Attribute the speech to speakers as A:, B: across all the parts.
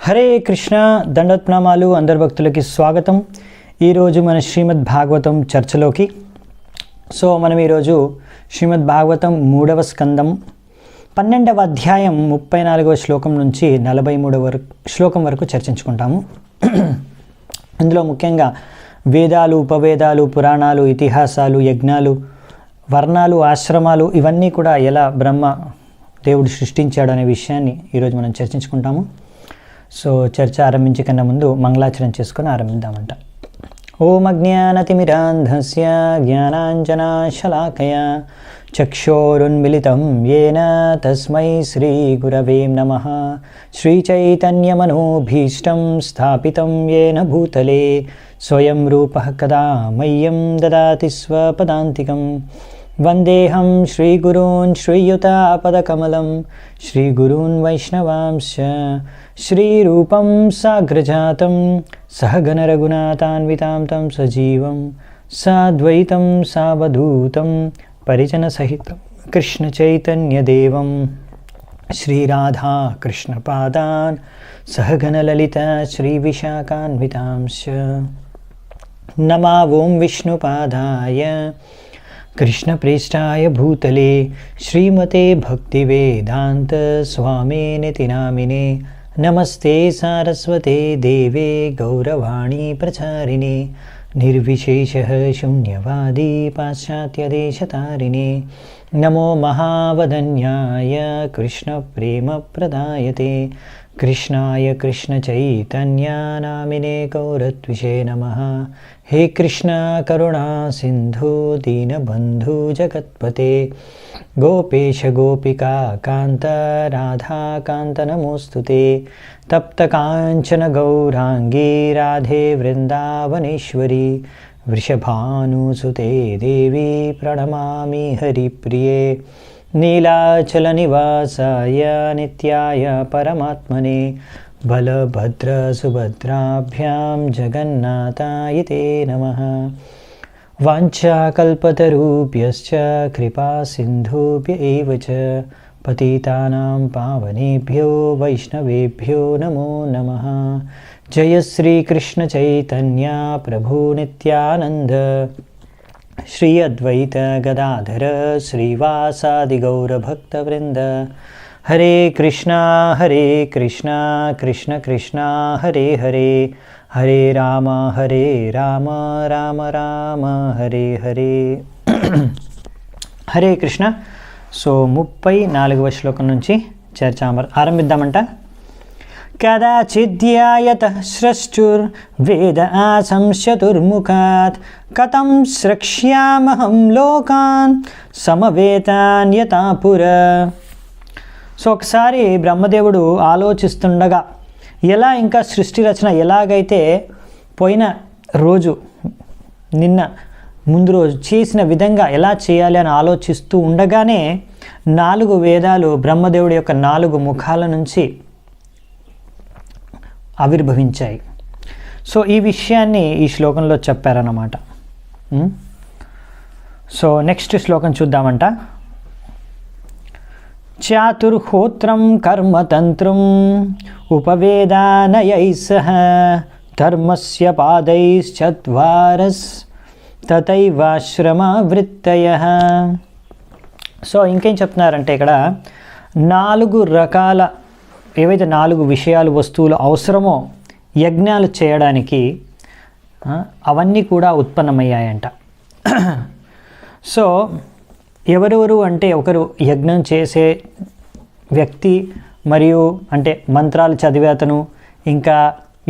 A: హరే కృష్ణ దండోత్ప్రణామాలు అందరి భక్తులకి స్వాగతం. ఈరోజు మన శ్రీమద్ భాగవతం చర్చలోకి. మనం ఈరోజు శ్రీమద్ భాగవతం 3వ స్కందం 12వ అధ్యాయం 34వ శ్లోకం నుంచి 43వ శ్లోకం వరకు చర్చించుకుంటాము. ఇందులో ముఖ్యంగా వేదాలు, ఉపవేదాలు, పురాణాలు, ఇతిహాసాలు, యజ్ఞాలు, వర్ణాలు, ఆశ్రమాలు ఇవన్నీ కూడా ఎలా బ్రహ్మ దేవుడు సృష్టించాడు అనే విషయాన్ని ఈరోజు మనం చర్చించుకుంటాము. చర్చ ఆరంభించే కన్నా ముందు మంగళాచరణ చేసుకొని ఆరంభిద్దామంట. ఓం అజ్ఞానతిమిరాంధస్య జ్ఞానాంజనాశలాకయ చక్షోరున్మిళితం యేన తస్మై శ్రీగురవే నమః. శ్రీచైతన్యమనోభీష్టం స్థాపితం యేన భూతలే స్వయం రూపః కదా మह्यं దదాతి స్వపదాంతికం. వందేహం శ్రీగురూన్ శ్రీయుతాపదకమలం శ్రీగురూన్ వైష్ణవాంశ శ్రీరూపం సాగ్రజాతం సహగణరఘునాథాన్వితాం తం సజీవం సాద్వైతం సావధూతం పరిజనసహితం కృష్ణచైతన్యదేవం శ్రీరాధా కృష్ణపాదాన్ సహగణలలిత శ్రీవిశాఖాన్వితాంశ. నమా ఓం విష్ణుపాదాయ కృష్ణప్రేష్టాయ భూతలే శ్రీమతే భక్తివేదాంత స్వామినితి నామినే. నమస్తే సారస్వతే దేవే గౌరవాణి ప్రచారిణే నిర్విశేషః శూన్యవాది పాశ్చాత్యదేశతారిణే. నమో మహావదన్యాయ కృష్ణప్రేమప్రదాయతే కృష్ణాయ కృష్ణచైతన్యనామినే గౌరత్విషే నమః. హే కృష్ణ కరుణా సింధు దీనబంధు జగత్పతే గోపేశ గోపికా కాంత రాధాకాంత నమోస్తుతే. తప్త కాంచన గౌరాంగీ రాధే వృందావనేశ్వరి వృషభానుసుతే దేవి ప్రణమామి హరిప్రియే. నీలాచల నివాసాయ నిత్యాయ పరమాత్మనే బలభద్ర సుభద్రాభ్యాం జగన్నాథాయ తే నమః. వాంఛాకల్పతరుభ్యశ్చ కృపా సింధుభ్య ఏవ చ పతితానాం పావనేభ్యో వైష్ణవేభ్యో నమో నమః. జయ శ్రీ కృష్ణ చైతన్య ప్రభు నిత్యానంద శ్రీ అద్వైత గదాధర శ్రీవాసాది గౌరభక్తవృంద. హరే కృష్ణ కృష్ణ కృష్ణ హరే హరే హరే రామ రామ రామ హరే హరే. హరే కృష్ణ. 34వ శ్లోకం నుంచి చర్చ ఆరంభిద్దామంట. కదాచిద్యాయతః స్రష్టుర్వేద ఆశంస్యతుర్ముఖాత్ కథం స్రక్ష్యామహం లోకాన్ సమవేతాన్ యథా పురా. ఒకసారి బ్రహ్మదేవుడు ఆలోచిస్తుండగా ఎలా ఇంకా సృష్టి రచన ఎలాగైతే పోయిన రోజు ముందు రోజు చేసిన విధంగా ఎలా చేయాలి అని ఆలోచిస్తూ ఉండగానే 4 వేదాలు బ్రహ్మదేవుడి యొక్క 4 ముఖాల నుంచి ఆవిర్భవించాయి. ఈ విషయాన్ని ఈ శ్లోకంలో చెప్పారన్నమాట. నెక్స్ట్ శ్లోకం చూద్దామంట. చాతుర్హోత్రం కర్మతంత్రం ఉపవేదానయై సహ ధర్మస్య పాదైశ్చత్వారస్ తథైవాశ్రమవృత్తయః. ఇంకేం చెప్తున్నారంటే ఇక్కడ 4 రకాల ఏవైతే 4 విషయాలు వస్తువులు అవసరమో యజ్ఞాలు చేయడానికి అవన్నీ కూడా ఉత్పన్నమయ్యాయంట. ఎవరెవరు అంటే ఒకరు యజ్ఞం చేసే వ్యక్తి, మరియు అంటే మంత్రాలు చదివే అతను, ఇంకా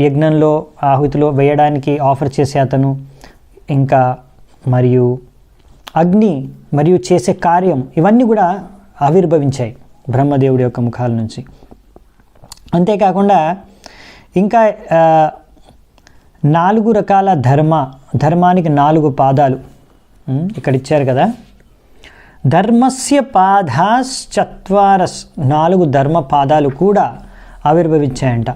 A: యజ్ఞంలో ఆహుతిలో వేయడానికి ఆఫర్ చేసే అతను, ఇంకా మరియు అగ్ని మరియు చేసే కార్యం, ఇవన్నీ కూడా ఆవిర్భవించాయి బ్రహ్మదేవుడి యొక్క ముఖాల నుంచి. అంతేకాకుండా ఇంకా 4 రకాల ధర్మానికి 4 పాదాలు ఇక్కడ ఇచ్చారు కదా. ధర్మస్య పాదాశ్చత్వారస్ 4 ధర్మ పాదాలు కూడా ఆవిర్భవించాయంట.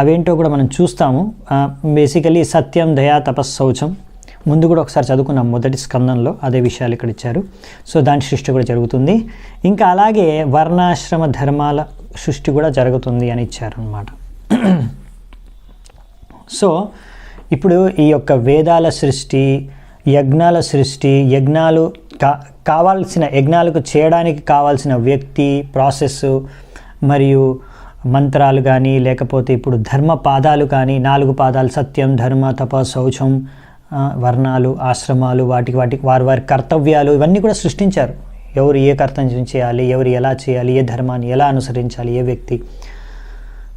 A: అవేంటో కూడా మనం చూస్తాము. బేసికలీ సత్యం, దయా, తపస్సు, శౌచం ముందు కూడా ఒకసారి చదువుకున్నాం మొదటి స్కందంలో, అదే విషయాలు ఇక్కడ ఇచ్చారు. దాని సృష్టి కూడా జరుగుతుంది. ఇంకా అలాగే వర్ణాశ్రమ ధర్మాల సృష్టి కూడా జరుగుతుంది అని ఇచ్చారన్నమాట. సో ఇప్పుడు ఈ యొక్క వేదాల సృష్టి, యజ్ఞాల సృష్టి, యజ్ఞాలు కావాల్సిన యజ్ఞాలకు చేయడానికి కావాల్సిన వ్యక్తి, ప్రాసెస్, మరియు మంత్రాలు కానీ, లేకపోతే ఇప్పుడు ధర్మ పాదాలు కానీ, 4 పాదాలు సత్యం, ధర్మ, తప, శౌచం, వర్ణాలు, ఆశ్రమాలు, వాటి వారి కర్తవ్యాలు ఇవన్నీ కూడా సృష్టించారు. ఎవరు ఏ కర్తవ్యం చేయాలి, ఎవరు ఎలా చేయాలి, ఏ ధర్మాన్ని ఎలా అనుసరించాలి, ఏ వ్యక్తి.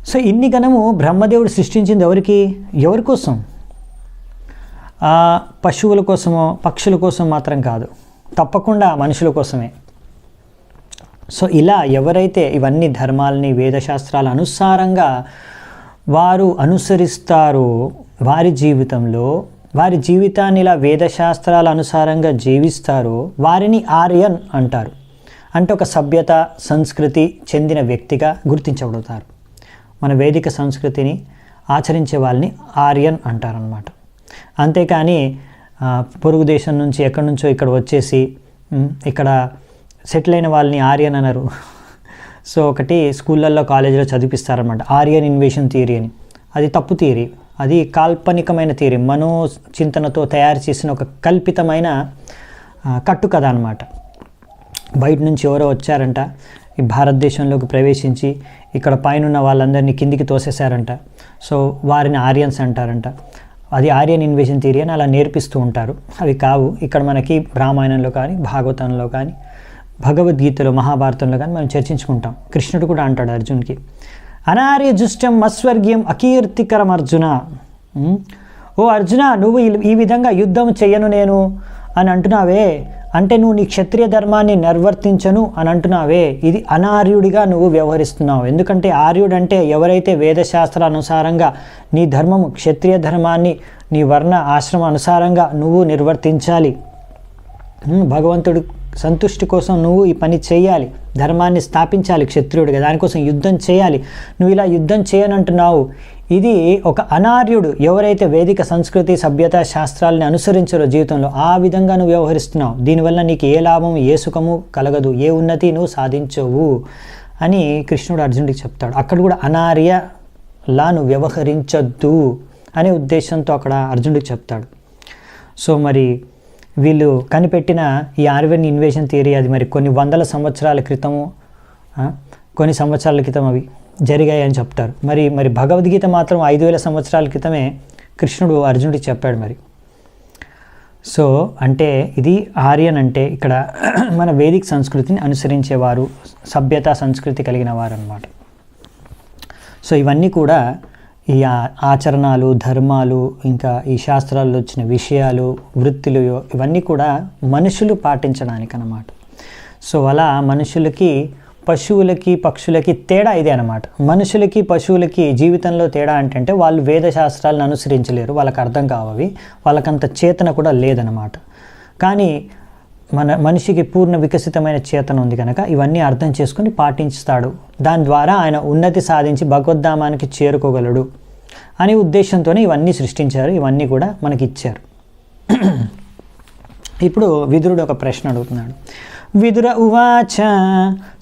A: సో ఇన్ని గణము బ్రహ్మదేవుడు సృష్టించింది ఎవరి కోసం? పశువుల కోసమో పక్షుల కోసం మాత్రం కాదు, తప్పకుండా మనుషుల కోసమే. సో ఇలా ఎవరైతే ఇవన్నీ ధర్మాలని, వేదశాస్త్రాల అనుసారంగా వారు అనుసరిస్తారో వారి జీవితంలో, వారి జీవితాన్ని ఇలా వేదశాస్త్రాల అనుసారంగా జీవిస్తారో వారిని ఆర్యన్ అంటారు. అంటే ఒక సభ్యత, సంస్కృతి చెందిన వ్యక్తిగా గుర్తించబడతారు. మన వేదిక సంస్కృతిని ఆచరించే వాళ్ళని ఆర్యన్ అంటారనమాట. అంతేకాని పొరుగు దేశం నుంచి ఎక్కడి నుంచో ఇక్కడ వచ్చేసి ఇక్కడ సెటిల్ అయిన వాళ్ళని ఆర్యన్ అనరు. సో ఒకటి స్కూళ్ళల్లో, కాలేజీలో చదివిస్తారనమాట ఆర్యన్ ఇన్వేషన్ థియరీ అని. అది తప్పు థియరీ, అది కాల్పనికమైన థియరీ, మనోచింతనతో తయారు చేసిన ఒక కల్పితమైన కట్టుకథ అనమాట. బయట నుంచి ఎవరో వచ్చారంట, ఈ భారతదేశంలోకి ప్రవేశించి ఇక్కడ పైన వాళ్ళందరినీ కిందికి తోసేశారంట. సో వారిని ఆర్యన్స్ అంటారంట. అది ఆర్యన్ ఇన్వేషన్ థియరీ అని అలా నేర్పిస్తూ ఉంటారు. అవి కావు. ఇక్కడ మనకి రామాయణంలో కానీ, భాగవతంలో కానీ, భగవద్గీతలో, మహాభారతంలో కానీ మనం చర్చించుకుంటాం. కృష్ణుడు కూడా అంటాడు అర్జున్కి, అనార్య జుష్టం అస్వర్గ్యం అకీర్తికరం అర్జున. ఓ అర్జున, నువ్వు ఈ విధంగా యుద్ధం చెయ్యను నేను అని అంటున్నావే, అంటే నువ్వు నీ క్షత్రియ ధర్మాన్ని నిర్వర్తించను అని అంటున్నావే, ఇది అనార్యుడిగా నువ్వు వ్యవహరిస్తున్నావు. ఎందుకంటే ఆర్యుడు అంటే ఎవరైతే వేదశాస్త్ర అనుసారంగా నీ ధర్మము, క్షత్రియ ధర్మాన్ని, నీ వర్ణ ఆశ్రమ అనుసారంగా నువ్వు నిర్వర్తించాలి. భగవంతుడు సంతుష్టి కోసం నువ్వు ఈ పని చేయాలి, ధర్మాన్ని స్థాపించాలి క్షత్రియుడిగా, దానికోసం యుద్ధం చేయాలి. నువ్వు ఇలా యుద్ధం చేయనంటున్నావు. ఇది ఒక అనార్యుడు ఎవరైతే వేదిక సంస్కృతి, సభ్యత, శాస్త్రాలని అనుసరించారో జీవితంలో, ఆ విధంగా నువ్వు వ్యవహరిస్తున్నావు. దీనివల్ల నీకు ఏ లాభం, ఏ సుఖము కలగదు, ఏ ఉన్నతి నువ్వు సాధించవు అని కృష్ణుడు అర్జునుడికి చెప్తాడు. అక్కడ కూడా అనార్యలా నువ్వు వ్యవహరించొద్దు అనే ఉద్దేశంతో అక్కడ అర్జునుడికి చెప్తాడు. సో మరి వీళ్ళు కనిపెట్టిన ఈ ఆర్యన్ ఇన్వేషన్ థియరీ అది మరి కొన్ని వందల సంవత్సరాల క్రితము, కొన్ని సంవత్సరాల క్రితం అవి జరిగాయని చెప్తారు. మరి భగవద్గీత మాత్రం 5000 సంవత్సరాల క్రితమే కృష్ణుడు అర్జునుడికి చెప్పాడు. మరి సో అంటే ఇది ఆర్యన్ అంటే ఇక్కడ మన వేదిక సంస్కృతిని అనుసరించేవారు, సభ్యత సంస్కృతి కలిగిన వారు అన్నమాట. సో ఇవన్నీ కూడా ఈ ఆచరణలు, ధర్మాలు, ఇంకా ఈ శాస్త్రాల్లో వచ్చిన విషయాలు, వృత్తులు, ఇవన్నీ కూడా మనుషులు పాటించడానికి అన్నమాట. సో అలా మనుషులకి, పశువులకి, పక్షులకి తేడా ఇదే అనమాట. మనుషులకి, పశువులకి జీవితంలో తేడా అంటే వాళ్ళు వేదశాస్త్రాలను అనుసరించలేరు, వాళ్ళకి అర్థం కావవి, వాళ్ళకంత చేతన కూడా లేదనమాట. కానీ మనిషికి పూర్ణ వికసితమైన చేతన ఉంది కనుక ఇవన్నీ అర్థం చేసుకుని పాటిస్తాడు. దాని ద్వారా ఆయన ఉన్నతి సాధించి భగవద్ధామానికి చేరుకోగలడు అనే ఉద్దేశంతోనే ఇవన్నీ సృష్టించారు, ఇవన్నీ కూడా మనకి ఇచ్చారు. ఇప్పుడు విదురుడు ఒక ప్రశ్న అడుగుతున్నాడు. విదుర ఉవాచ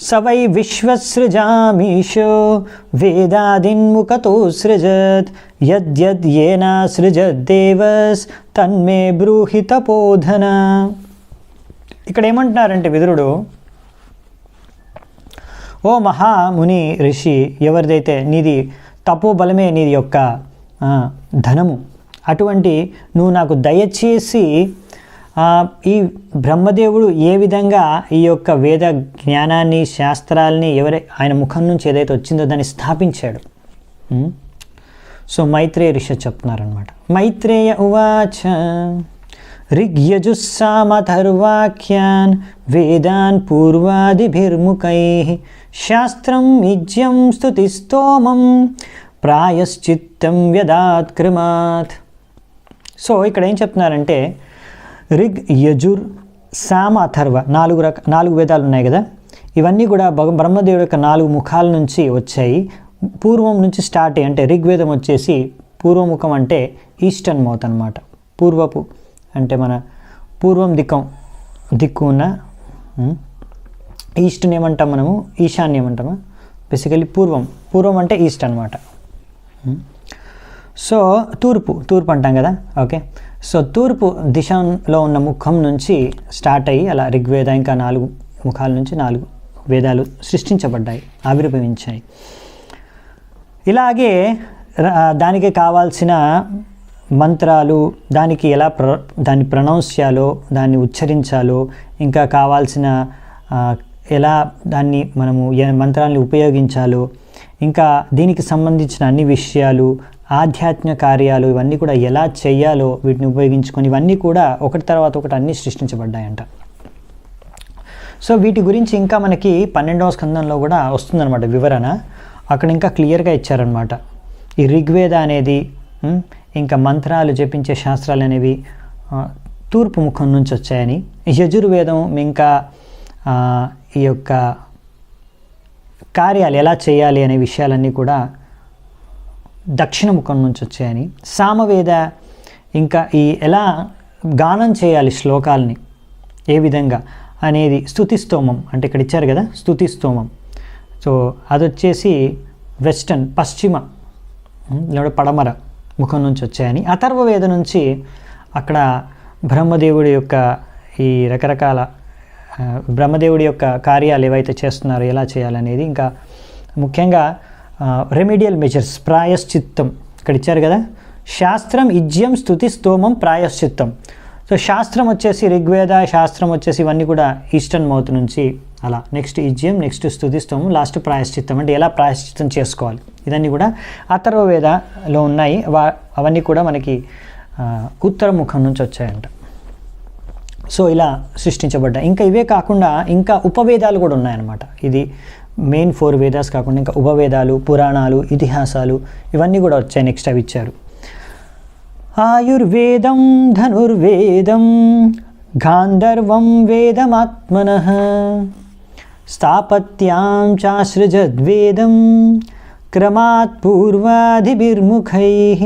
A: సవై విశ్వసృజామీశో వేదాదిన్ముఖతో సృజత్ యద్యద్యేనా సృజద్దేవస్ తన్మే బ్రూహి తపోధన. ఇక్కడ ఏమంటున్నారంటే విదురుడు, ఓ మహాముని ఋషి, ఎవరిదైతే నీది తపోబలమే నీది యొక్క ధనము, అటువంటి నువ్వు నాకు దయచేసి ఈ బ్రహ్మదేవుడు ఏ విధంగా ఈ యొక్క వేద జ్ఞానాన్ని, శాస్త్రాల్ని ఆయన ముఖం నుంచి ఏదైతే వచ్చిందో దాన్ని స్థాపించాడు. సో మైత్రేయ ఋషి చెప్తున్నారనమాట. మైత్రేయ ఉవాచ ऋग्यजुस्सामथर्वाख्यान् वेदान् पूर्वादिभिर्मुखैः शास्त्रं इज्यं स्तुतिस्तोमं ప్రాయశ్చిత్తం వ్యదాత్క్రమాత్. సో ఇక్కడ ఏం చెప్తున్నారంటే రిగ్, యజుర్, సామ, అథర్వ 4 వేదాలు ఉన్నాయి కదా. ఇవన్నీ కూడా బ్రహ్మదేవుడి యొక్క 4 ముఖాల నుంచి వచ్చాయి. పూర్వం నుంచి స్టార్ట్ అయ్యి, అంటే ఋగ్వేదం వచ్చేసి పూర్వముఖం అంటే ఈస్టర్న్ మౌత్ అనమాట. పూర్వపు అంటే మన పూర్వం దిక్కు ఉన్న ఈస్ట్ని ఏమంటాం మనము, ఈశాన్యం అంటామా. బేసికలీ పూర్వం అంటే ఈస్ట్ అనమాట. సో తూర్పు అంటాం కదా. ఓకే, సో తూర్పు దిశలో ఉన్న ముఖం నుంచి స్టార్ట్ అయ్యి అలా ఋగ్వేద ఇంకా 4 ముఖాల నుంచి 4 వేదాలు సృష్టించబడ్డాయి, ఆవిర్భవించాయి. ఇలాగే దానికి కావాల్సిన మంత్రాలు, దానికి ఎలా దాన్ని ప్రొనౌన్స్ చేయాలో, దాన్ని ఉచ్చరించాలో, ఇంకా కావాల్సిన ఎలా దాన్ని మనము మంత్రాన్ని ఉపయోగించాలో, ఇంకా దీనికి సంబంధించిన అన్ని విషయాలు, ఆధ్యాత్మిక కార్యాలు ఇవన్నీ కూడా ఎలా చేయాలో వీటిని ఉపయోగించుకొని ఇవన్నీ కూడా ఒకటి తర్వాత ఒకటి అన్నీ సృష్టించబడ్డాయంట. సో వీటి గురించి ఇంకా మనకి 12వ స్కందంలో కూడా వస్తుందన్నమాట వివరణ. అక్కడ ఇంకా క్లియర్గా ఇచ్చారనమాట. ఈ ఋగ్వేద అనేది ఇంకా మంత్రాలు జపించే శాస్త్రాలు అనేవి తూర్పు ముఖం నుంచి వచ్చాయని, యజుర్వేదం ఇంకా ఈ యొక్క కార్యాలు ఎలా చేయాలి అనే విషయాలన్నీ కూడా దక్షిణ ముఖం నుంచి వచ్చాయని, సామవేద ఇంకా ఈ ఎలా గానం చేయాలి శ్లోకాలని ఏ విధంగా అనేది స్తుతిస్తోమం అంటే ఇక్కడ ఇచ్చారు కదా స్తుతిస్తోమం. సో అది వచ్చేసి వెస్టర్న్ పశ్చిమ లేదా పడమర ముఖం నుంచి వచ్చాయని, అథర్వవేద నుంచి అక్కడ బ్రహ్మదేవుడి యొక్క ఈ రకరకాల బ్రహ్మదేవుడి యొక్క కార్యాలు ఏవైతే చేస్తున్నారో ఎలా చేయాలనేది, ఇంకా ముఖ్యంగా రెమిడియల్ మెజర్స్ ప్రాయశ్చిత్తం ఇక్కడ ఇచ్చారు కదా. శాస్త్రం ఇజ్యం స్తుతి స్తోమం ప్రాయశ్చిత్తం. సో శాస్త్రం వచ్చేసి ఋగ్వేద, శాస్త్రం వచ్చేసి ఇవన్నీ కూడా ఈస్టర్న్ మౌత్ నుంచి అలా నెక్స్ట్ ఇజ్యం, నెక్స్ట్ స్తుతి స్తోమం, లాస్ట్ ప్రాయశ్చిత్తం అంటే ఎలా ప్రాయశ్చిత్తం చేసుకోవాలి ఇవన్నీ కూడా అథర్వవేదలో ఉన్నాయి. అవన్నీ కూడా మనకి ఉత్తర ముఖం నుంచి వచ్చాయంట. సో ఇలా సృష్టించబడ్డాయి. ఇంకా ఇవే కాకుండా ఇంకా ఉపవేదాలు కూడా ఉన్నాయన్నమాట. ఇది మెయిన్ 4 వేదాస్ కాకుండా ఇంకా ఉపవేదాలు, పురాణాలు, ఇతిహాసాలు ఇవన్నీ కూడా వచ్చాయి. నెక్స్ట్ అవి ఇచ్చారు. ఆయుర్వేదం ధనుర్వేదం గాంధర్వం వేదమాత్మనః స్థాపత్యాం చాసృజద్వేదం క్రమాత్ పూర్వాదిభిర్ముఖైః.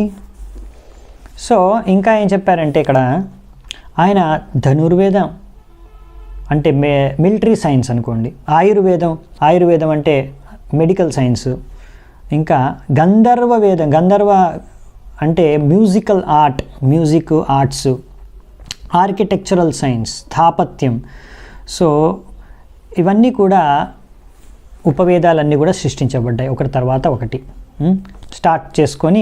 A: సో ఇంకా ఏం చెప్పారంటే ఇక్కడ ఆయన ధనుర్వేదం అంటే మిలిటరీ సైన్స్ అనుకోండి, ఆయుర్వేదం అంటే మెడికల్ సైన్స్, ఇంకా గంధర్వ అంటే మ్యూజికల్ ఆర్ట్స్, ఆర్కిటెక్చరల్ సైన్స్, స్థాపత్యం. సో ఇవన్నీ కూడా ఉపవేదాలన్నీ కూడా సృష్టించబడ్డాయి ఒకటి తర్వాత ఒకటి స్టార్ట్ చేసుకొని.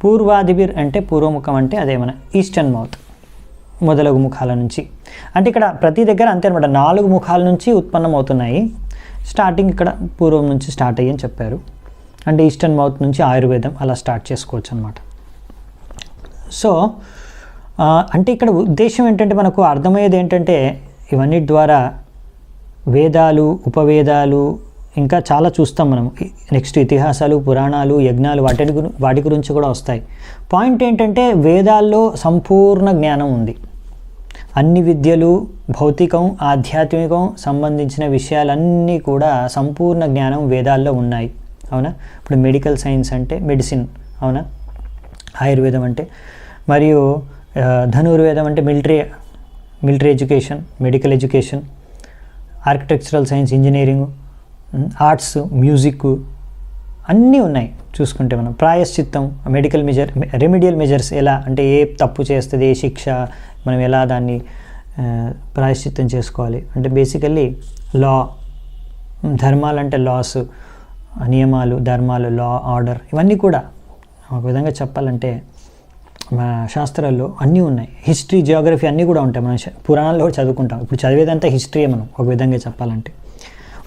A: పూర్వాదిభిర్ అంటే పూర్వముఖం అంటే అదే మన ఈస్టర్న్ మౌత్ మొదలగు ముఖాల నుంచి. అంటే ఇక్కడ ప్రతి దగ్గర అంతే అనమాట, 4 ముఖాల నుంచి ఉత్పన్నమవుతున్నాయి. స్టార్టింగ్ ఇక్కడ పూర్వం నుంచి స్టార్ట్ అయ్యని చెప్పారు. అంటే ఈస్టర్న్ మౌత్ నుంచి ఆయుర్వేదం అలా స్టార్ట్ చేసుకోవచ్చు అనమాట. సో అంటే ఇక్కడ ఉద్దేశం ఏంటంటే మనకు అర్థమయ్యేది ఏంటంటే ఇవన్నీ ద్వారా వేదాలు, ఉపవేదాలు ఇంకా చాలా చూస్తాం మనం. నెక్స్ట్ ఇతిహాసాలు, పురాణాలు, యజ్ఞాలు వాటి గురించి కూడా వస్తాయి. పాయింట్ ఏంటంటే వేదాల్లో సంపూర్ణ జ్ఞానం ఉంది. అన్ని విద్యలు, భౌతికం, ఆధ్యాత్మికం సంబంధించిన విషయాలన్నీ కూడా సంపూర్ణ జ్ఞానం వేదాల్లో ఉన్నాయి. అవునా? ఇప్పుడు మెడికల్ సైన్స్ అంటే మెడిసిన్, అవునా? ఆయుర్వేదం అంటే, మరియు ధనుర్వేదం అంటే military education, medical education, architectural science, engineering, arts, music అన్నీ ఉన్నాయి చూసుకుంటే మనం. ప్రాయశ్చిత్తం, రెమిడియల్ మెజర్స్ ఎలా అంటే ఏ తప్పు చేస్తుంది, ఏ శిక్ష, మనం ఎలా దాన్ని ప్రాయశ్చిత్తం చేసుకోవాలి అంటే బేసికల్లీ లా, ధర్మాలు అంటే లాస్, నియమాలు, ధర్మాలు, లా, ఆర్డర్ ఇవన్నీ కూడా ఒక విధంగా చెప్పాలంటే మన శాస్త్రాల్లో అన్నీ ఉన్నాయి. హిస్టరీ, జియోగ్రఫీ అన్నీ కూడా ఉంటాయి. మనం పురాణాల్లో కూడా చదువుకుంటాం. ఇప్పుడు చదివేదంతా హిస్టరీయే మనం ఒక విధంగా చెప్పాలంటే.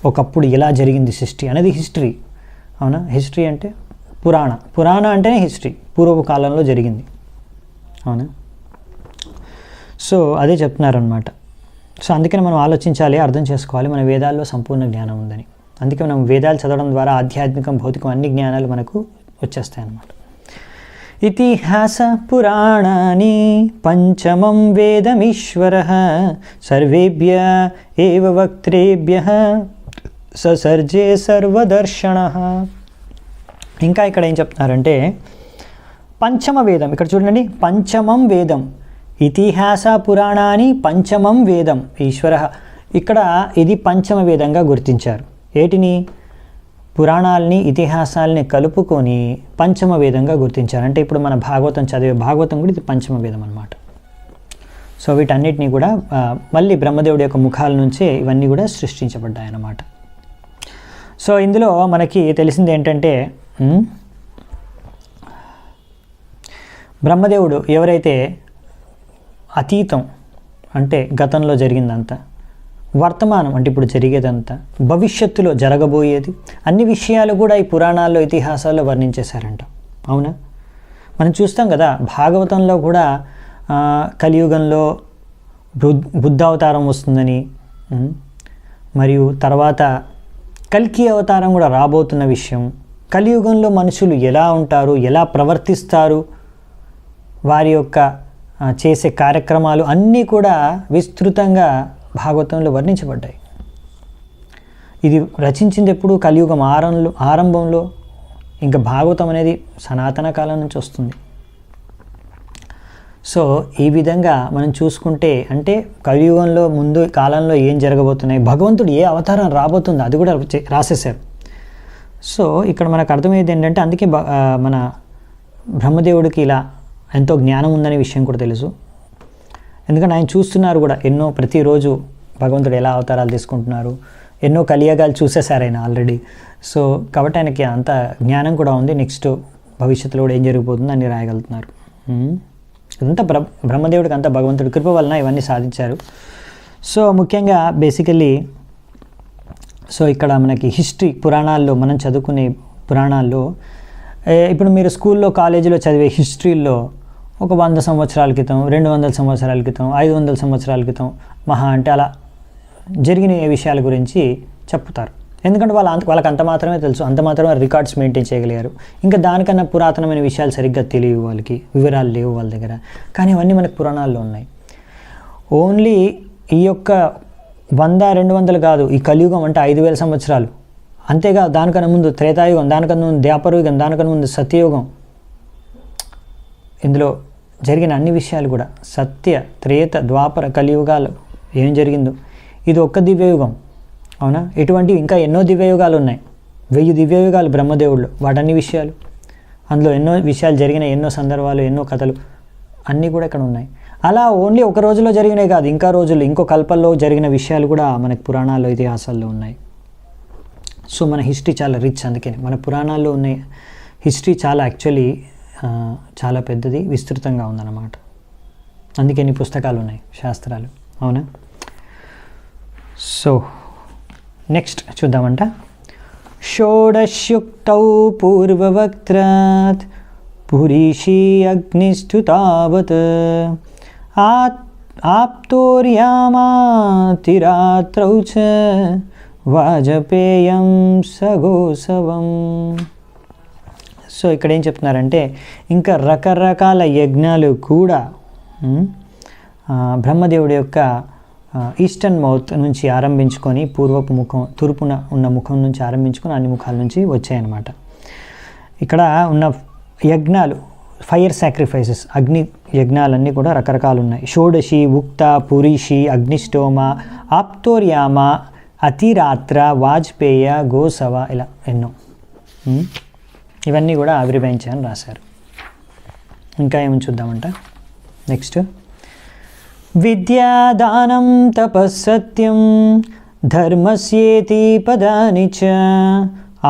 A: ఒకప్పుడు ఎలా జరిగింది సృష్టి అనేది హిస్టరీ, అవునా? హిస్టరీ అంటే పురాణ అంటేనే హిస్టరీ, పూర్వపు కాలంలో జరిగింది, అవునా? సో అదే చెప్తున్నారనమాట. సో అందుకని మనం ఆలోచించాలి, అర్థం చేసుకోవాలి మన వేదాల్లో సంపూర్ణ జ్ఞానం ఉందని. అందుకే మనం వేదాలు చదవడం ద్వారా ఆధ్యాత్మికం, భౌతికం అన్ని జ్ఞానాలు మనకు వచ్చేస్తాయి అన్నమాట. ఇతిహాస పురాణాని పంచమం వేదమీశ్వరః సర్వేభ్య ఏవ వక్త్రేభ్యః ససర్జే సర్వదర్శనః. ఇంకా ఇక్కడ ఏం చెప్తున్నారంటే పంచమ వేదం, ఇక్కడ చూడండి, పంచమం వేదం, ఇతిహాస పురాణాని పంచమం వేదం ఈశ్వరః. ఇక్కడ ఇది పంచమ వేదంగా గుర్తించారు. ఏటిని? పురాణాలని ఇతిహాసాలని కలుపుకొని పంచమ వేదంగా గుర్తించారు. అంటే ఇప్పుడు మన భాగవతం చదివే భాగవతం కూడా ఇది పంచమ వేదం అన్నమాట. సో వీటన్నిటినీ కూడా మళ్ళీ బ్రహ్మదేవుడి యొక్క ముఖాల నుంచే ఇవన్నీ కూడా సృష్టించబడ్డాయి అన్నమాట. సో ఇందులో మనకి తెలిసింది ఏంటంటే బ్రహ్మదేవుడు ఎవరైతే అతీతం అంటే గతంలో జరిగిందంతా, వర్తమానం అంటే ఇప్పుడు జరిగేదంతా, భవిష్యత్తులో జరగబోయేది అన్ని విషయాలు కూడా ఈ పురాణాల్లో ఇతిహాసాల్లో వర్ణించేశారంట. అవునా? మనం చూస్తాం కదా భాగవతంలో కూడా కలియుగంలో బుద్ధ అవతారం వస్తుందని, మరియు తర్వాత కల్కి అవతారం కూడా రాబోతున్న విషయం, కలియుగంలో మనుషులు ఎలా ఉంటారు, ఎలా ప్రవర్తిస్తారు, వారి యొక్క చేసే కార్యక్రమాలు అన్నీ కూడా విస్తృతంగా భాగవతంలో వర్ణించబడ్డాయి. ఇది రచించింది ఎప్పుడు? కలియుగం ఆరంభంలో. ఇంకా భాగవతం అనేది సనాతన కాలం నుంచి వస్తుంది. సో ఈ విధంగా మనం చూసుకుంటే అంటే కలియుగంలో ముందు కాలంలో ఏం జరగబోతున్నాయి, భగవంతుడు ఏ అవతారం రాబోతుందో అది కూడా రాసేశారు. సో ఇక్కడ మనకు అర్థమయ్యేది ఏంటంటే అందుకే మన బ్రహ్మదేవుడికి ఇలా ఎంతో జ్ఞానం ఉందనే విషయం కూడా తెలుసు. ఎందుకంటే ఆయన చూస్తున్నారు కూడా ఎన్నో, ప్రతిరోజు భగవంతుడు ఎలా అవతారాలు తీసుకుంటున్నారు, ఎన్నో కలియుగాలు చూసేశారు ఆయన ఆల్రెడీ. సో కాబట్టి ఆయనకి అంత జ్ఞానం కూడా ఉంది. నెక్స్ట్ భవిష్యత్తులో కూడా ఏం జరిగిపోతుందో అన్ని రాయగలుగుతున్నారు. ఇదంతా బ్రహ్మదేవుడికి అంతా భగవంతుడి కృప వలన ఇవన్నీ సాధించారు. సో ముఖ్యంగా బేసికల్లీ సో ఇక్కడ మనకి హిస్టరీ పురాణాల్లో మనం చదువుకునే పురాణాల్లో ఇప్పుడు మీరు స్కూల్లో కాలేజీలో చదివే హిస్టరీలో ఒక 100 సంవత్సరాల క్రితం, 200 సంవత్సరాల క్రితం, 500 సంవత్సరాల క్రితం మహా అంటే అలా జరిగిన విషయాల గురించి చెప్తారు. ఎందుకంటే వాళ్ళకి అంత మాత్రమే తెలుసు, అంత మాత్రమే రికార్డ్స్ మెయింటైన్ చేయగలిగారు. ఇంకా దానికన్నా పురాతనమైన విషయాలు సరిగ్గా తెలియవు, వాళ్ళకి వివరాలు లేవు వాళ్ళ దగ్గర. కానీ అవన్నీ మనకు పురాణాల్లో ఉన్నాయి. ఓన్లీ ఈ యొక్క 100-200 కాదు, ఈ కలియుగం అంటే 5000 సంవత్సరాలు. అంతేగా దానికన్నా ముందు త్రేతాయుగం, దానికన్నా ముందు ద్వాపరయుగం, దానికన్నా ముందు సత్యయుగం. ఇందులో జరిగిన అన్ని విషయాలు కూడా సత్య, త్రేత, ద్వాపర, కలియుగాలు ఏం జరిగిందో ఇది ఒక్క దివ్యయుగం. అవునా? ఇటువంటి ఇంకా ఎన్నో దివ్యయుగాలు ఉన్నాయి. 1000 దివ్యయుగాలు బ్రహ్మదేవుళ్ళు, వాటన్ని విషయాలు, అందులో ఎన్నో విషయాలు జరిగిన, ఎన్నో సందర్భాలు, ఎన్నో కథలు అన్నీ కూడా ఇక్కడ ఉన్నాయి. అలా ఓన్లీ ఒక రోజులో జరిగినాయి కాదు, ఇంకా రోజులు, ఇంకో కల్పంలో జరిగిన విషయాలు కూడా మనకు పురాణాల్లో ఇతిహాసాల్లో ఉన్నాయి. సో మన హిస్టరీ చాలా రిచ్. అందుకని మన పురాణాల్లో ఉన్న హిస్టరీ చాలా యాక్చువల్లీ చాలా పెద్దది, విస్తృతంగా ఉందన్నమాట. అందుకే ఎన్ని పుస్తకాలు ఉన్నాయి, శాస్త్రాలు. అవునా? So next చూద్దామంట. షోడశ్యుక్తౌ పూర్వవక్త్రాత్ పురీషీ అగ్నిస్తు తావత్ ఆప్తోర్యామాతిరాత్రౌ చ వాజపేయం సగోసవం. సో ఇక్కడ ఏం చెప్తున్నారంటే ఇంకా రకరకాల యజ్ఞాలు కూడా బ్రహ్మదేవుడి యొక్క ఈస్టర్న్ మౌత్ నుంచి ఆరంభించుకొని పూర్వపు ముఖం, తూర్పున ఉన్న ముఖం నుంచి ఆరంభించుకొని అన్ని ముఖాల నుంచి వచ్చాయన్నమాట. ఇక్కడ ఉన్న యజ్ఞాలు, ఫైర్ సాక్రిఫైసెస్, అగ్ని యజ్ఞాలన్నీ కూడా రకరకాలు ఉన్నాయి. షోడశి, ఉక్త, పురీషి, అగ్నిష్టోమ, ఆప్తోర్యామ, అతిరాత్ర, వాజ్పేయ, గోసవ, ఇలా ఎన్నో ఇవన్నీ కూడా ఆవిర్భవించాయని రాశారు. ఇంకా ఏమని చూద్దామంట. నెక్స్ట్ విద్యాదానం తపస్సత్యం ధర్మస్యేతి పదాని చ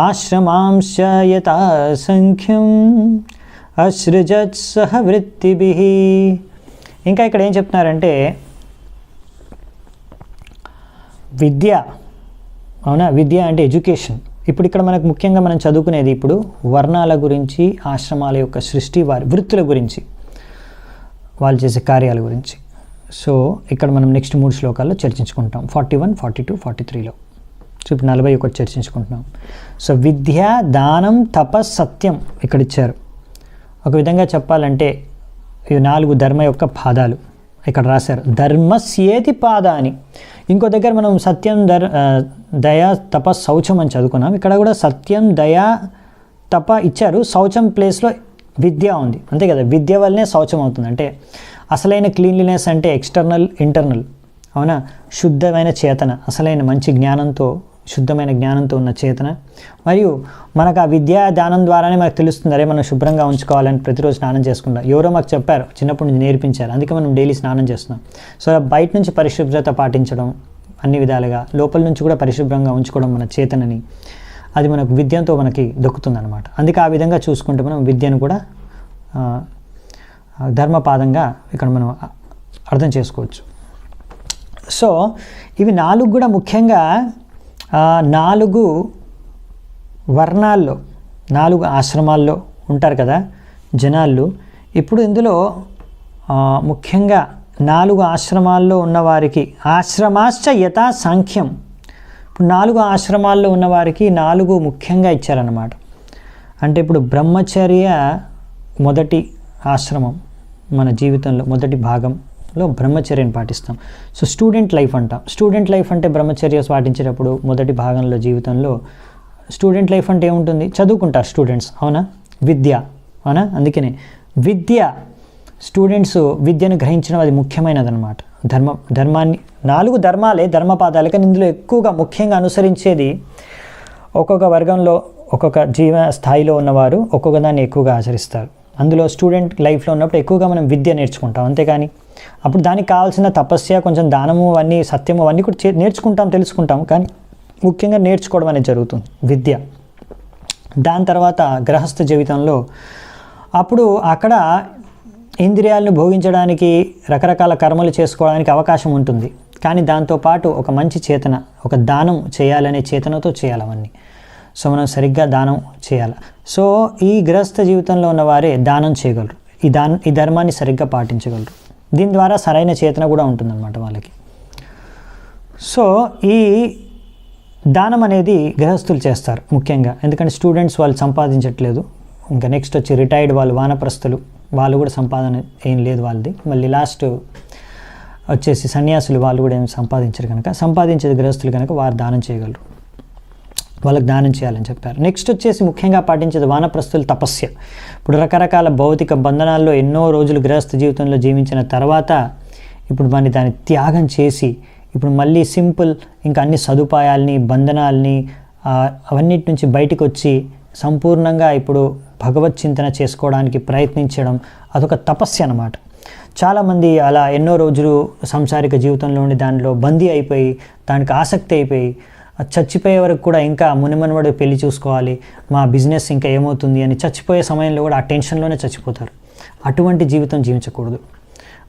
A: ఆశ్రమాంశ యథా సంఖ్యం అసృజత్ సహ వృత్తిభిః. ఇంకా ఇక్కడ ఏం చెప్తున్నారంటే విద్య, అవునా? విద్య అంటే ఎడ్యుకేషన్. ఇప్పుడు ఇక్కడ మనకు ముఖ్యంగా మనం చదువుకునేది ఇప్పుడు వర్ణాల గురించి, ఆశ్రమాల యొక్క సృష్టి, వారి వృత్తుల గురించి, వాళ్ళు చేసే కార్యాల గురించి. సో ఇక్కడ మనం నెక్స్ట్ 3 శ్లోకాల్లో చర్చించుకుంటాం. 41, 42, 43లో. సో ఇప్పుడు 41 చర్చించుకుంటున్నాం. సో విద్య, దానం, తపస్, సత్యం ఇక్కడ ఇచ్చారు. ఒక విధంగా చెప్పాలంటే ఈ 4 ధర్మ యొక్క పాదాలు ఇక్కడ రాశారు. ధర్మస్యేతి పాదాని. ఇంకో దగ్గర మనం సత్యం, దయ, తప, శౌచం అని చదువుకున్నాం. ఇక్కడ కూడా సత్యం, దయ, తప ఇచ్చారు. శౌచం ప్లేస్లో విద్య ఉంది, అంతే కదా. విద్య వల్లనే శౌచం అవుతుంది. అంటే అసలైన క్లీన్లీనెస్ అంటే ఎక్స్టర్నల్, ఇంటర్నల్. అవునా? శుద్ధమైన చేతన, అసలైన మంచి జ్ఞానంతో శుద్ధమైన జ్ఞానంతో ఉన్న చేతన. మరియు మనకు ఆ విద్యా దానం ద్వారానే మనకు తెలుస్తుంది, అరే మనం శుభ్రంగా ఉంచుకోవాలని ప్రతిరోజు స్నానం చేసుకుంటాం. ఎవరో మాకు చెప్పారు, చిన్నప్పటి నుంచి నేర్పించారు, అందుకే మనం డైలీ స్నానం చేస్తున్నాం. సో బయట నుంచి పరిశుభ్రత పాటించడం, అన్ని విధాలుగా లోపల నుంచి కూడా పరిశుభ్రంగా ఉంచుకోవడం మన చేతనని, అది మనకు విద్యతో మనకి దొక్కుతుంది అనమాట. అందుకే ఆ విధంగా చూసుకుంటే మనం విద్యను కూడా ధర్మపాదంగా ఇక్కడ మనం అర్థం చేసుకోవచ్చు. సో ఇవి 4 కూడా ముఖ్యంగా 4 వర్ణాల్లో 4 ఆశ్రమాల్లో ఉంటారు కదా జనాలు. ఇప్పుడు ఇందులో ముఖ్యంగా 4 ఆశ్రమాల్లో ఉన్నవారికి ఆశ్రమాశ్చ యథా సాంఖ్యం. ఇప్పుడు 4 ఆశ్రమాల్లో ఉన్నవారికి 4 ముఖ్యంగా ఇచ్చారన్నమాట. అంటే ఇప్పుడు బ్రహ్మచర్య మొదటి ఆశ్రమం, మన జీవితంలో మొదటి భాగంలో బ్రహ్మచర్యను పాటిస్తాం. సో స్టూడెంట్ లైఫ్ అంటాం. స్టూడెంట్ లైఫ్ అంటే బ్రహ్మచర్య పాటించేటప్పుడు మొదటి భాగంలో జీవితంలో స్టూడెంట్ లైఫ్ అంటే ఏముంటుంది, చదువుకుంటారు స్టూడెంట్స్, అవునా, విద్య, అవునా. అందుకనే విద్య, స్టూడెంట్స్ విద్యను గ్రహించడం అది ముఖ్యమైనది అనమాట. ధర్మాన్ని 4 ధర్మాలే ధర్మపాదాలే, కానీ ఇందులో ఎక్కువగా ముఖ్యంగా అనుసరించేది ఒక్కొక్క వర్గంలో ఒక్కొక్క జీవ స్థాయిలో ఉన్నవారు ఒక్కొక్క దాన్ని ఎక్కువగా ఆచరిస్తారు. అందులో స్టూడెంట్ లైఫ్లో ఉన్నప్పుడు ఎక్కువగా మనం విద్య నేర్చుకుంటాం, అంతేగాని అప్పుడు దానికి కావాల్సిన తపస్య, కొంచెం దానము, అవన్నీ సత్యము అవన్నీ కూడా నేర్చుకుంటాం, తెలుసుకుంటాం, కానీ ముఖ్యంగా నేర్చుకోవడం అనేది జరుగుతుంది విద్య. దాని తర్వాత గృహస్థ జీవితంలో అప్పుడు అక్కడ ఇంద్రియాలను భోగించడానికి, రకరకాల కర్మలు చేసుకోవడానికి అవకాశం ఉంటుంది, కానీ దాంతోపాటు ఒక మంచి చేతన, ఒక దానం చేయాలనే చేతనతో చేయాలి అవన్నీ. సో మనం సరిగ్గా దానం చేయాలి. సో ఈ గృహస్థ జీవితంలో ఉన్నవారే దానం చేయగలరు, ఈ ధర్మాన్ని సరిగ్గా పాటించగలరు. దీని ద్వారా సరైన చేతన కూడా ఉంటుందన్నమాట వాళ్ళకి. సో ఈ దానం అనేది గృహస్థులు చేస్తారు ముఖ్యంగా, ఎందుకంటే స్టూడెంట్స్ వాళ్ళు సంపాదించట్లేదు. ఇంకా నెక్స్ట్ వచ్చి రిటైర్డ్ వాళ్ళు, వానప్రస్థులు, వాళ్ళు కూడా సంపాదన ఏం లేదు వాళ్ళది. మళ్ళీ లాస్ట్ వచ్చేసి సన్యాసులు, వాళ్ళు కూడా ఏం సంపాదించరు కనుక, సంపాదించేది గృహస్థులు కనుక వారు దానం చేయగలరు, వాళ్ళకి దానం చేయాలని చెప్పారు. నెక్స్ట్ వచ్చేసి ముఖ్యంగా పాటించేది వానప్రస్థుల తపస్య. ఇప్పుడు రకరకాల భౌతిక బంధనాల్లో ఎన్నో రోజులు గృహస్థ జీవితంలో జీవించిన తర్వాత ఇప్పుడు దాన్ని త్యాగం చేసి ఇప్పుడు మళ్ళీ సింపుల్, ఇంకా అన్ని సదుపాయాల్ని, బంధనాల్ని, అవన్నిటి నుంచి బయటకు వచ్చి సంపూర్ణంగా ఇప్పుడు భగవత్ చింతన చేసుకోవడానికి ప్రయత్నించడం, అదొక తపస్య అన్నమాట. చాలామంది అలా ఎన్నో రోజులు సంసారిక జీవితంలో ఉండి దానిలో బందీ అయిపోయి, దానికి ఆసక్తి అయిపోయి చచ్చిపోయే వరకు కూడా ఇంకా మునిమనవడు పెళ్లి చూసుకోవాలి, మా బిజినెస్ ఇంకా ఏమవుతుంది అని చచ్చిపోయే సమయంలో కూడా ఆ టెన్షన్లోనే చచ్చిపోతారు. అటువంటి జీవితం జీవించకూడదు.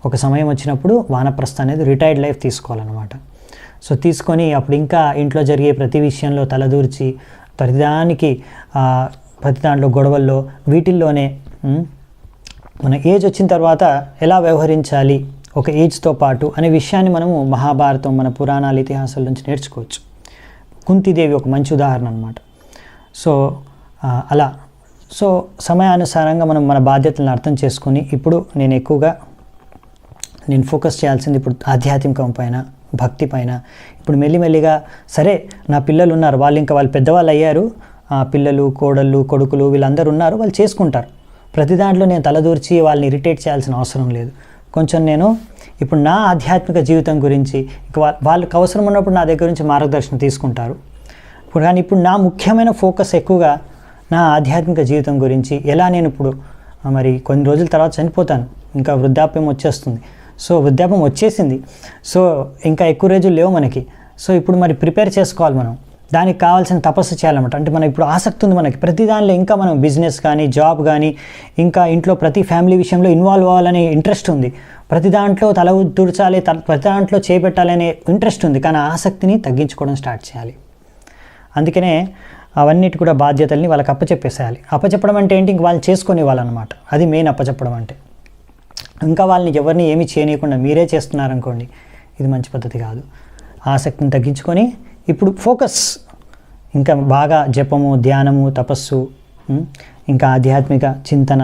A: ఒక సమయం వచ్చినప్పుడు వానప్రస్థ అనేది రిటైర్డ్ లైఫ్ తీసుకోవాలన్నమాట. సో తీసుకొని అప్పుడు ఇంకా ఇంట్లో జరిగే ప్రతి విషయంలో తలదూర్చి, ప్రతి దాంట్లో గొడవల్లో వీటిల్లోనే మన ఏజ్ వచ్చిన తర్వాత ఎలా వ్యవహరించాలి ఒక ఏజ్తో పాటు అనే విషయాన్ని మనము మహాభారతం, మన పురాణాల ఇతిహాసాల నుంచి నేర్చుకోవచ్చు. కుంతీదేవి ఒక మంచి ఉదాహరణ అన్నమాట. సో అలా సో సమయానుసారంగా మనం మన బాధ్యతలను అర్థం చేసుకొని ఇప్పుడు నేను ఫోకస్ చేయాల్సింది ఇప్పుడు ఆధ్యాత్మికం పైన, భక్తి పైన. ఇప్పుడు మెల్లిమెల్లిగా సరే నా పిల్లలు ఉన్నారు, వాళ్ళు పెద్దవాళ్ళు అయ్యారు, పిల్లలు, కోడళ్ళు, కొడుకులు వీళ్ళందరూ ఉన్నారు, వాళ్ళు చేసుకుంటారు. ప్రతి దాంట్లో నేను తలదూర్చి వాళ్ళని ఇరిటేట్ చేయాల్సిన అవసరం లేదు. కొంచెం నేను ఇప్పుడు నా ఆధ్యాత్మిక జీవితం గురించి వాళ్ళకి అవసరం ఉన్నప్పుడు నా దగ్గర నుంచి మార్గదర్శనం తీసుకుంటారు. కానీ ఇప్పుడు నా ముఖ్యమైన ఫోకస్ ఎక్కువగా నా ఆధ్యాత్మిక జీవితం గురించి, ఎలా నేను ఇప్పుడు మరి కొన్ని రోజుల తర్వాత చనిపోతాను, ఇంకా వృద్ధాప్యం వచ్చేస్తుంది. సో వృద్ధాప్యం వచ్చేసింది, సో ఇంకా ఎక్కువ రోజులు లేవు మనకి. సో ఇప్పుడు మరి ప్రిపేర్ చేసుకోవాలి మనం, దానికి కావాల్సిన తపస్సు చేయాలన్నమాట. అంటే మనం ఇప్పుడు ఆసక్తి ఉంది మనకి ప్రతి దానిలో, ఇంకా మనం బిజినెస్ కానీ, జాబ్ కానీ, ఇంకా ఇంట్లో ప్రతి ఫ్యామిలీ విషయంలో ఇన్వాల్వ్ అవ్వాలనే ఇంట్రెస్ట్ ఉంది, ప్రతి దాంట్లో తల తుడచాలి, ప్రతి దాంట్లో చేపెట్టాలనే ఇంట్రెస్ట్ ఉంది. కానీ ఆసక్తిని తగ్గించుకోవడం స్టార్ట్ చేయాలి. అందుకనే అవన్నిటి కూడా బాధ్యతల్ని వాళ్ళకి అప్పచెప్పేసేయాలి. అప్పచెప్పడం అంటే ఏంటి, ఇంక వాళ్ళు చేసుకునే వాళ్ళనమాట. అది మెయిన్ అప్పచెప్పడం అంటే. ఇంకా వాళ్ళని ఎవరిని ఏమీ చేయనీయకుండా మీరే చేస్తున్నారనుకోండి, ఇది మంచి పద్ధతి కాదు. ఆసక్తిని తగ్గించుకొని ఇప్పుడు ఫోకస్ ఇంకా బాగా జపము, ధ్యానము, తపస్సు, ఇంకా ఆధ్యాత్మిక చింతన,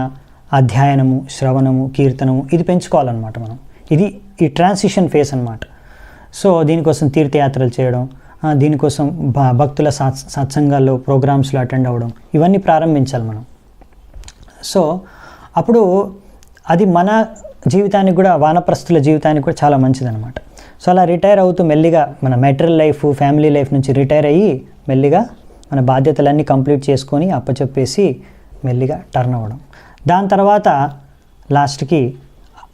A: అధ్యయనము, శ్రవణము, కీర్తనము ఇది పెంచుకోవాలన్నమాట మనం. ఇది ఈ ట్రాన్సిషన్ ఫేస్ అన్నమాట. సో దీనికోసం తీర్థయాత్రలు చేయడం, దీనికోసం భక్తుల సత్సంగాల్లో ప్రోగ్రామ్స్లో అటెండ్ అవ్వడం, ఇవన్నీ ప్రారంభించాలి మనం. సో అప్పుడు అది మన జీవితానికి కూడా, వానప్రస్థుల జీవితానికి కూడా చాలా మంచిదన్నమాట. సో అలా రిటైర్ అవుతూ మెల్లిగా మన మెటీరియల్ లైఫ్, ఫ్యామిలీ లైఫ్ నుంచి రిటైర్ అయ్యి మెల్లిగా మన బాధ్యతలన్నీ కంప్లీట్ చేసుకొని అప్పచెప్పేసి మెల్లిగా టర్న్ అవ్వడం. దాని తర్వాత లాస్ట్కి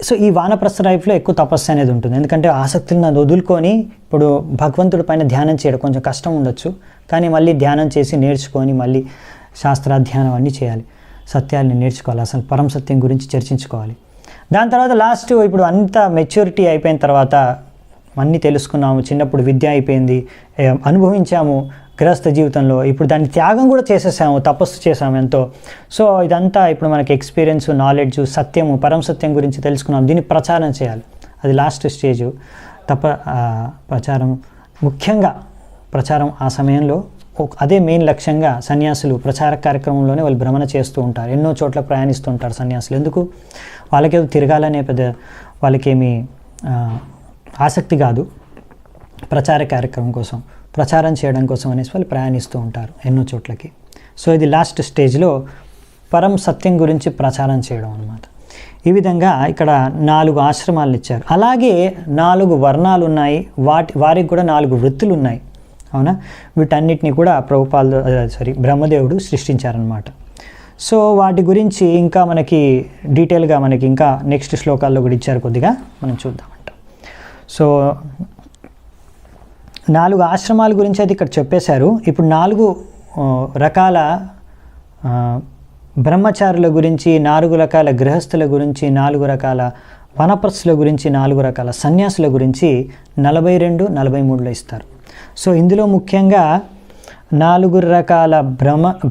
A: సో ఈ వానప్రస్థ లైఫ్లో ఎక్కువ తపస్సు అనేది ఉంటుంది. ఎందుకంటే ఆసక్తులను అది వదులుకొని ఇప్పుడు భగవంతుడి పైన ధ్యానం చేయడం కొంచెం కష్టం ఉండొచ్చు, కానీ మళ్ళీ ధ్యానం చేసి నేర్చుకొని మళ్ళీ శాస్త్రాధ్యానం అన్నీ చేయాలి, సత్యాన్ని నేర్చుకోవాలి, అసలు పరం సత్యం గురించి చర్చించుకోవాలి. దాని తర్వాత లాస్ట్ ఇప్పుడు అంత మెచ్యూరిటీ అయిపోయిన తర్వాత అన్నీ తెలుసుకున్నాము, చిన్నప్పుడు విద్య అయిపోయింది, అనుభవించాము గృహస్థ జీవితంలో, ఇప్పుడు దాన్ని త్యాగం కూడా చేసేసాము, తపస్సు చేసాము ఎంతో. సో ఇదంతా ఇప్పుడు మనకి ఎక్స్పీరియన్స్, నాలెడ్జ్, సత్యము, పరం సత్యం గురించి తెలుసుకున్నాం, దీన్ని ప్రచారం చేయాలి. అది లాస్ట్ స్టేజ్. ప్రచారం, ముఖ్యంగా ప్రచారం ఆ సమయంలో అదే మెయిన్ లక్ష్యంగా సన్యాసులు ప్రచార కార్యక్రమంలోనే వాళ్ళు భ్రమణ చేస్తూ ఉంటారు, ఎన్నో చోట్ల ప్రయాణిస్తూ ఉంటారు సన్యాసులు. ఎందుకు? వాళ్ళకేదో తిరగాలనే పెద్ద వాళ్ళకేమీ ఆసక్తి కాదు, ప్రచార కార్యక్రమం కోసం, ప్రచారం చేయడం కోసం అనేసి వాళ్ళు ప్రయాణిస్తూ ఉంటారు ఎన్నో చోట్లకి. సో ఇది లాస్ట్ స్టేజ్లో పరం సత్యం గురించి ప్రచారం చేయడం అన్నమాట. ఈ విధంగా ఇక్కడ 4 ఆశ్రమాలను ఇచ్చారు. అలాగే 4 వర్ణాలు ఉన్నాయి, వారికి కూడా 4 వృత్తులు ఉన్నాయి. అవునా? వీటన్నిటిని కూడా బ్రహ్మదేవుడు సృష్టించారనమాట. సో వాటి గురించి ఇంకా మనకి డీటెయిల్గా మనకి ఇంకా నెక్స్ట్ శ్లోకాల్లో కూడా ఇచ్చారు, కొద్దిగా మనం చూద్దామంట. సో 4 ఆశ్రమాల గురించి అయితే ఇక్కడ చెప్పేశారు. ఇప్పుడు 4 రకాల బ్రహ్మచారుల గురించి, 4 రకాల గృహస్థుల గురించి, 4 రకాల వనప్రస్థుల గురించి, 4 రకాల సన్యాసుల గురించి 42, 43లో ఇస్తారు. సో ఇందులో ముఖ్యంగా 4 రకాల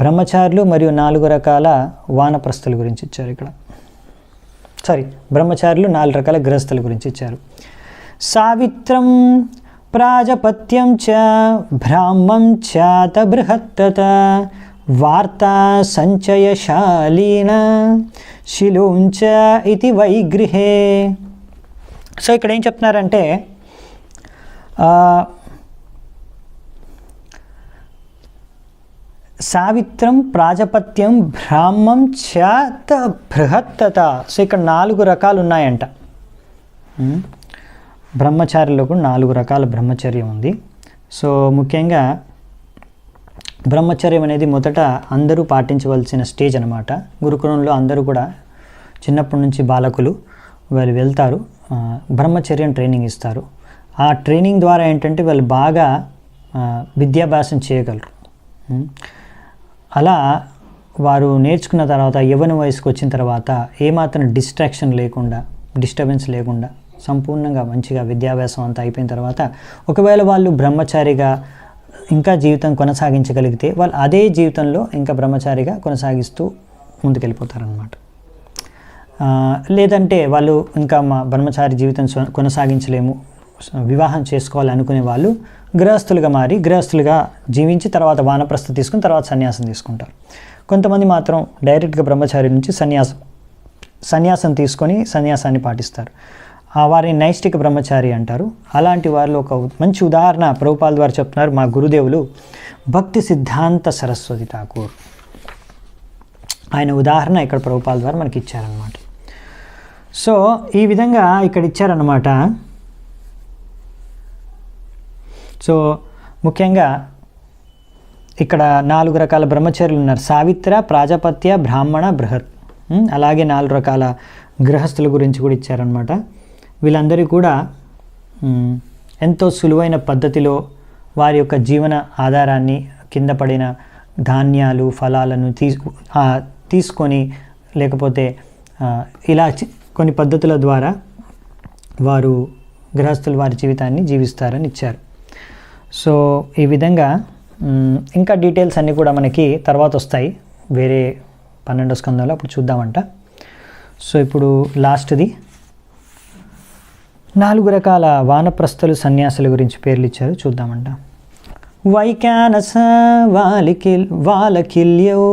A: బ్రహ్మచారులు మరియు 4 రకాల వానప్రస్థుల గురించి ఇచ్చారు ఇక్కడ. బ్రహ్మచారులు, 4 రకాల గృహస్థుల గురించి ఇచ్చారు. సావిత్రం ప్రాజపత్యం చ బ్రాహ్మం చాత బృహత్తత వార్తా సంచయశాలీన శిలోంచ ఇది వైగృహే. సో ఇక్కడ ఏం చెప్తున్నారంటే సావిత్రం ప్రాజపత్యం బ్రాహ్మం చాత బృహత్తత. సో ఇక్కడ 4 రకాలు ఉన్నాయంట. బ్రహ్మచారిలో కూడా 4 రకాల బ్రహ్మచర్యం ఉంది. సో ముఖ్యంగా బ్రహ్మచర్యం అనేది మొదట అందరూ పాటించవలసిన స్టేజ్ అనమాట. గురుకులంలో అందరూ కూడా చిన్నప్పటి నుంచి బాలకులు వాళ్ళు వెళ్తారు, బ్రహ్మచర్యం ట్రైనింగ్ ఇస్తారు. ఆ ట్రైనింగ్ ద్వారా ఏంటంటే వాళ్ళు బాగా విద్యాభ్యాసం చేయగలరు. అలా వారు నేర్చుకున్న తర్వాత యవ్వన వయసుకు వచ్చిన తర్వాత ఏమాత్రం డిస్టర్బెన్స్ లేకుండా సంపూర్ణంగా మంచిగా విద్యాభ్యాసం అంతా అయిపోయిన తర్వాత ఒకవేళ వాళ్ళు బ్రహ్మచారిగా ఇంకా జీవితం కొనసాగించగలిగితే వాళ్ళు అదే జీవితంలో ఇంకా బ్రహ్మచారిగా కొనసాగిస్తూ ముందుకెళ్ళిపోతారనమాట. లేదంటే వాళ్ళు ఇంకా మా బ్రహ్మచారి జీవితం కొనసాగించలేము, వివాహం చేసుకోవాలి అనుకునే వాళ్ళు గృహస్థులుగా జీవించి తర్వాత వానప్రస్థ తీసుకుని తర్వాత సన్యాసం తీసుకుంటారు. కొంతమంది మాత్రం డైరెక్ట్గా బ్రహ్మచారి నుంచి సన్యాసం తీసుకొని సన్యాసాన్ని పాటిస్తారు. వారిని నైష్టిక బ్రహ్మచారి అంటారు. అలాంటి వారిలో ఒక మంచి ఉదాహరణ ప్రభుపాల్ ద్వారా చెప్తున్నారు మా గురుదేవులు భక్తి సిద్ధాంత సరస్వతి ఠాకూర్. ఆయన ఉదాహరణ ఇక్కడ ప్రభుపాల్ ద్వారా మనకి ఇచ్చారనమాట. సో ఈ విధంగా ఇక్కడ ఇచ్చారనమాట. సో ముఖ్యంగా ఇక్కడ 4 రకాల బ్రహ్మచర్యులు ఉన్నారు. సావిత్ర, ప్రాజపత్య, బ్రాహ్మణ, బృహత్. అలాగే 4 రకాల గృహస్థుల గురించి కూడా ఇచ్చారనమాట. వీళ్ళందరూ కూడా ఎంతో సులువైన పద్ధతిలో వారి యొక్క జీవన ఆధారాన్ని కింద పడిన ధాన్యాలు, ఫలాలను తీసుకొని లేకపోతే ఇలా కొన్ని పద్ధతుల ద్వారా వారు గృహస్థులు వారి జీవితాన్ని జీవిస్తారని ఇచ్చారు. సో ఈ విధంగా ఇంకా డీటెయిల్స్ అన్నీ కూడా మనకి తర్వాత వస్తాయి వేరే 12వ స్కందంలో, అప్పుడు చూద్దామంట. సో ఇప్పుడు లాస్ట్ది 4 రకాల వానప్రస్థులు సన్యాసుల గురించి పేర్లు ఇచ్చారు, చూద్దామంట. వైకానస వాలకిల్యౌ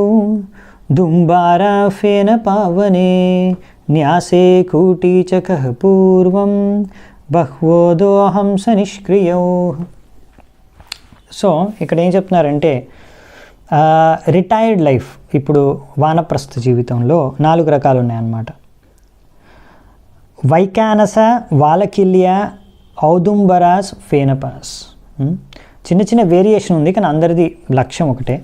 A: దుంబారా ఫేన పావనే న్యాసే కూటీచకః పూర్వం బహ్వోదోహంస నిష్క్రియౌ. సో ఇక్కడ ఏం చెప్తున్నారంటే రిటైర్డ్ లైఫ్, ఇప్పుడు వానప్రస్థ జీవితంలో 4 రకాలు ఉన్నాయన్నమాట. వైకానస, వాలకిల్య, ఔదుంబరాస్ ఫేనపాస్. చిన్న చిన్న వేరియేషన్ ఉంది, కానీ అందరిది లక్ష్యం ఒకటే.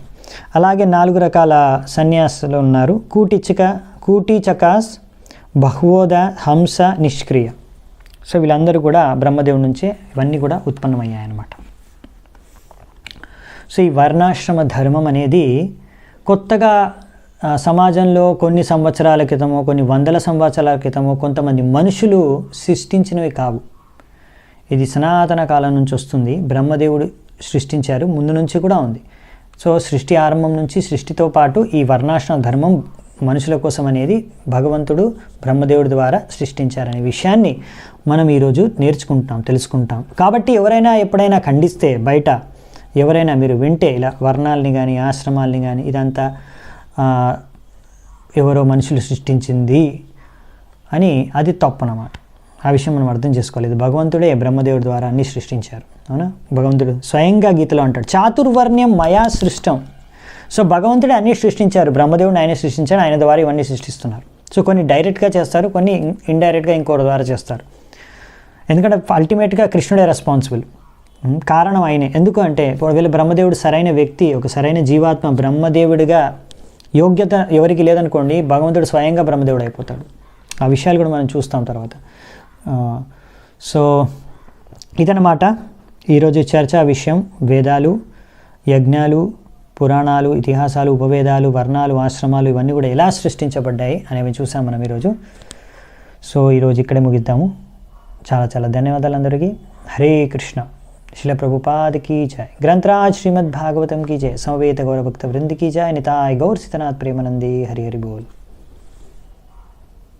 A: అలాగే 4 రకాల సన్యాసులు ఉన్నారు. కూటీచకాస్, బహ్వోద, హంస, నిష్క్రియ. సో వీళ్ళందరూ కూడా బ్రహ్మదేవుడి నుంచే ఇవన్నీ కూడా ఉత్పన్నమయ్యాయి అన్నమాట. సో ఈ వర్ణాశ్రమ ధర్మం అనేది కొత్తగా సమాజంలో కొన్ని సంవత్సరాల క్రితమో, కొన్ని వందల సంవత్సరాల క్రితమో కొంతమంది మనుషులు సృష్టించినవి కావు. ఇది సనాతన కాలం నుంచి వస్తుంది. బ్రహ్మదేవుడు సృష్టించారు, ముందు నుంచి కూడా ఉంది. సో సృష్టి ఆరంభం నుంచి, సృష్టితో పాటు ఈ వర్ణాశ్రమ ధర్మం మనుషుల కోసం అనేది భగవంతుడు బ్రహ్మదేవుడి ద్వారా సృష్టించారనే విషయాన్ని మనం ఈరోజు నేర్చుకుంటాం, తెలుసుకుంటాం. కాబట్టి ఎవరైనా ఎప్పుడైనా ఖండిస్తే, బయట ఎవరైనా మీరు వింటే ఇలా వర్ణాలని కానీ ఆశ్రమాలని కానీ ఇదంతా ఎవరో మనుషులు సృష్టించింది అని, అది తప్పు అన్నమాట. ఆ విషయం మనం అర్థం చేసుకోవాలి. ఇది భగవంతుడే బ్రహ్మదేవుడి ద్వారా అన్నీ సృష్టించారు. అవునా? భగవంతుడు స్వయంగా గీతలో అంటాడు, చాతుర్వర్ణ్యం మయా సృష్టం. సో భగవంతుడే అన్నీ సృష్టించారు, బ్రహ్మదేవుడిని ఆయనే సృష్టించారు, ఆయన ద్వారా ఇవన్నీ సృష్టిస్తున్నారు. సో కొన్ని డైరెక్ట్గా చేస్తారు, కొన్ని ఇండైరెక్ట్గా ఇంకోటి ద్వారా చేస్తారు. ఎందుకంటే అల్టిమేట్గా కృష్ణుడే రెస్పాన్సిబుల్, కారణం ఆయనే. ఎందుకు అంటే ఒకవేళ బ్రహ్మదేవుడు సరైన వ్యక్తి, ఒక సరైన జీవాత్మ బ్రహ్మదేవుడిగా యోగ్యత ఎవరికి లేదనుకోండి, భగవంతుడు స్వయంగా బ్రహ్మదేవుడు అయిపోతాడు. ఆ విషయాలు కూడా మనం చూస్తాం తర్వాత. సో ఇదన్నమాట ఈరోజు చర్చా విషయం. వేదాలు, యజ్ఞాలు, పురాణాలు, ఇతిహాసాలు, ఉపవేదాలు, వర్ణాలు, ఆశ్రమాలు ఇవన్నీ కూడా ఎలా సృష్టించబడ్డాయి అనేవి చూసాం మనం ఈరోజు. సో ఈరోజు ఇక్కడే ముగిద్దాము. చాలా చాలా ధన్యవాదాలు అందరికీ. హరే కృష్ణ. శిల ప్రభుపాద की जय. ग्रंथराज श्रीमद् भागवतम की जय. समवेत गौर भक्त वृंद की जय. निताय गौर सीतनाथ प्रेमानंदी. हरि हरि बोल.